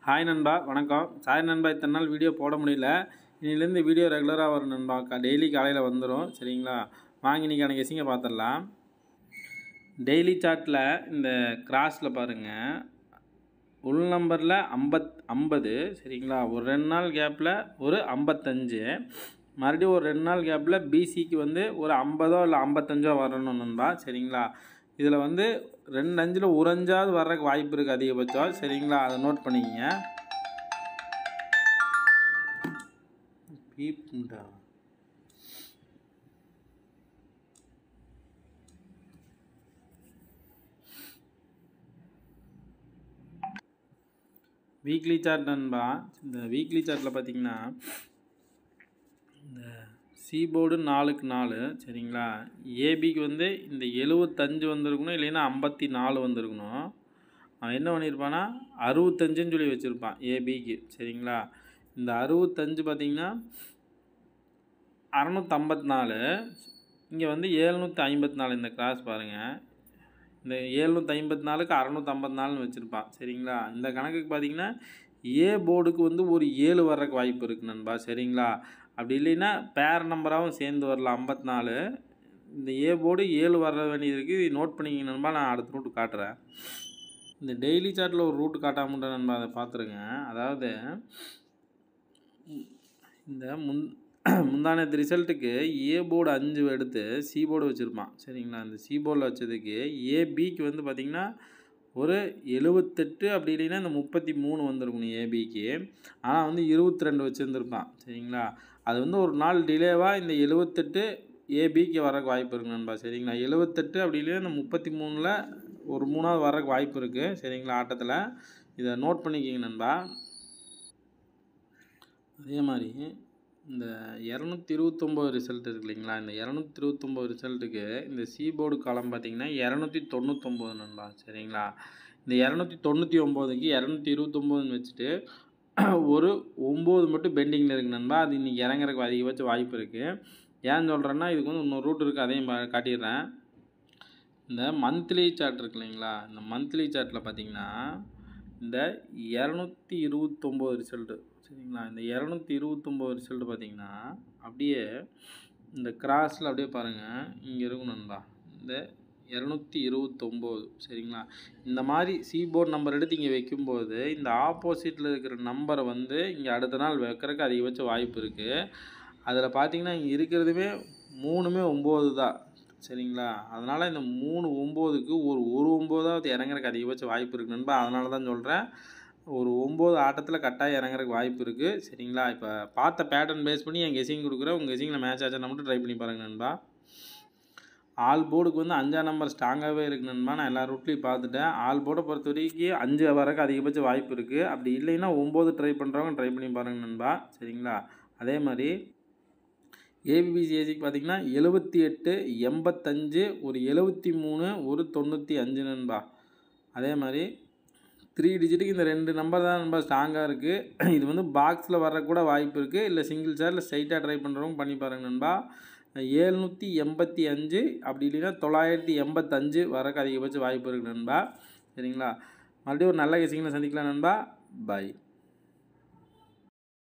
Hi நண்பா, வணக்கம். Sorry நண்பா, இத்தனை நாள் வீடியோ போட முடியல. இன்னிலேருந்து வீடியோ ரெகுலராக வரும் நண்பா. டெய்லி காலையில் வந்துடும். சரிங்களா? வாங்கி இன்றைக்கான கெஸிங்கை பார்த்துடலாம். டெய்லி சார்ட்டில் இந்த கிராஸில் பாருங்கள், உள் நம்பரில் 50. சரிங்களா? ஒரு 2 நாள் கேப்பில் ஒரு 55, மறுபடியும் ஒரு 2 நாள் கேப்பில் பிசிக்கு வந்து ஒரு 50 இல்லை 55 வரணும் நண்பா. சரிங்களா? இதில் வந்து 2 அஞ்சில் ஒரு அஞ்சாவது வர்றதுக்கு வாய்ப்பு இருக்குது அதிகபட்சம். சரிங்களா? அதை நோட் பண்ணிக்கங்க. பீப்புண்டா வீக்லி சார்ட் நண்பா. இந்த வீக்லி சார்ட்டில் பார்த்தீங்கன்னா இந்த சி போர்டு 4க்கு 4. சரிங்களா? ஏபிக்கு வந்து இந்த 75 வந்திருக்கணும், இல்லைன்னா 54 வந்திருக்கணும். அவன் என்ன பண்ணியிருப்பான்னா 65ன்னு சொல்லி வச்சுருப்பான் ஏபிக்கு. சரிங்களா? இந்த 65 பார்த்திங்கன்னா 654, இங்கே வந்து 754. இந்த கிராஸ் பாருங்கள், இந்த 754க்கு 654ன்னு வச்சுருப்பான். சரிங்களா? இந்த கணக்குக்கு பார்த்திங்கன்னா ஏ போர்டுக்கு வந்து ஒரு 7 வர்றதுக்கு வாய்ப்பு இருக்குது நண்பா. சரிங்களா? அப்படி இல்லைன்னா பேர் நம்பராகவும் சேர்ந்து வரலாம் 54. இந்த ஏ போர்டு 7 வர வேண்டியது இருக்குது. இது நோட் பண்ணிக்கிங்க நண்பா. நான் அடுத்த ரூட்டு காட்டுறேன். இந்த டெய்லி சார்ட்டில் ஒரு ரூட்டு காட்டாமட்டேன் நண்பா, அதை பார்த்துருங்க. அதாவது இந்த முந்தானத்து ரிசல்ட்டுக்கு ஏ போர்டு 5 எடுத்து சி போர்டு வச்சுருப்பான். சரிங்களா? இந்த சி போர்டில் வச்சதுக்கு ஏபிக்கு வந்து பார்த்திங்கன்னா ஒரு 78, அப்படி இல்லைன்னா இந்த 33 வந்திருக்கணும் ஏபிக்கு. ஆனால் வந்து 22 வச்சுருந்துருப்பான். சரிங்களா? அது வந்து ஒரு நாள் டிலேவாக இந்த 78 ஏபிக்கு வரக்கு வாய்ப்பு இருக்குது நண்பா. சரிங்களா? 78 அப்படி இல்லைன்னா இந்த 33ல் ஒரு 3வது வரக்கு வாய்ப்பு இருக்குது. சரிங்களா? ஆட்டத்தில் இதை நோட் பண்ணிக்கிங்க நண்பா. அதே மாதிரி இந்த 229 ரிசல்ட் இருக்கு இல்லைங்களா? இந்த 229 ரிசல்ட்டுக்கு இந்த சி போர்டு காலம் பார்த்திங்கன்னா 299 நண்பா. சரிங்களா? இந்த 299க்கு 229ன்னு வச்சுட்டு ஒரு 9 மட்டும் பெண்டிங்கில் இருக்குது நண்பா. அது இன்றைக்கி இறங்குறதுக்கு அதிகபட்ச வாய்ப்பு இருக்குது. ஏன்னு சொல்கிறேன்னா, இதுக்கு வந்து இன்னொரு ரூட் இருக்குது, அதையும் காட்டிடுறேன். இந்த மந்த்லி சார்ட் இருக்கு இல்லைங்களா? இந்த மந்த்லி சார்ட்டில் பார்த்திங்கன்னா இந்த 229 ரிசல்ட்டு. சரிங்களா? இந்த 229 ரிசல்ட்டு பார்த்திங்கன்னா அப்படியே இந்த கிராஸில் அப்படியே பாருங்கள், இங்கே இருக்கும் நண்பா இந்த 229. சரிங்களா? இந்த மாதிரி சி போர்டு நம்பர் எடுத்து இங்கே வைக்கும்போது இந்த ஆப்போசிட்டில் இருக்கிற நம்பரை வந்து இங்கே அடுத்த நாள் வைக்கிறதுக்கு அதிகபட்ச வாய்ப்பு இருக்குது. அதில் பார்த்திங்கன்னா இங்கே இருக்கிறதுமே 3மே 9 தான். சரிங்களா? அதனால் இந்த 3 9க்கு ஒரு 9வது இறங்குறதுக்கு அதிகபட்ச வாய்ப்பு இருக்குது நண்பா. அதனால தான் சொல்கிறேன், ஒரு 9 ஆட்டத்தில் கட்டாயம் இறங்குறதுக்கு வாய்ப்பு இருக்குது. சரிங்களா? இப்போ பார்த்த பேட்டர்ன் பேஸ் பண்ணி என் கெஸிங் கொடுக்குறேன். உங்கள் கெஸிங்கில் மேட்ச் ஆச்சுன்னா மட்டும் ட்ரை பண்ணி பாருங்கள் நண்பா. ஆல் போர்டுக்கு வந்து 5ஆம் நம்பர் ஸ்ட்ராங்காகவே இருக்குது நண்பா. நான் எல்லா ரூட்லேயும் பார்த்துட்டேன். ஆல் போர்டை பொறுத்த வரைக்கும் 5 வரக்கு அதிகபட்ச வாய்ப்பு இருக்குது. அப்படி இல்லைன்னா 9 ட்ரை பண்ணுறவங்க ட்ரை பண்ணி பாருங்கள் நண்பா. சரிங்களா? அதே மாதிரி ஏபிபிசிஏசிக்கு பார்த்திங்கன்னா 78, 85, ஒரு 73, ஒரு 95 நண்பா. அதே மாதிரி 3 டிஜிட்டுக்கு இந்த 2 நம்பர் தான் நண்பா ஸ்ட்ராங்காக இருக்குது. இது வந்து பாக்ஸில் வரக்கூட வாய்ப்பு இருக்குது. இல்லை சிங்கிள் சாரில் ஸ்ட்ரைட்டாக ட்ரை பண்ணுறவங்க பண்ணி பாருங்கள் நண்பா. 785, அப்படி இல்லைன்னா 985 வரக்கு அதிகபட்ச வாய்ப்பு இருக்குது நண்பா. சரிங்களா? மறுபடியும் ஒரு நல்ல கெஸிங்கில் சந்திக்கலாம் நண்பா. பாய்.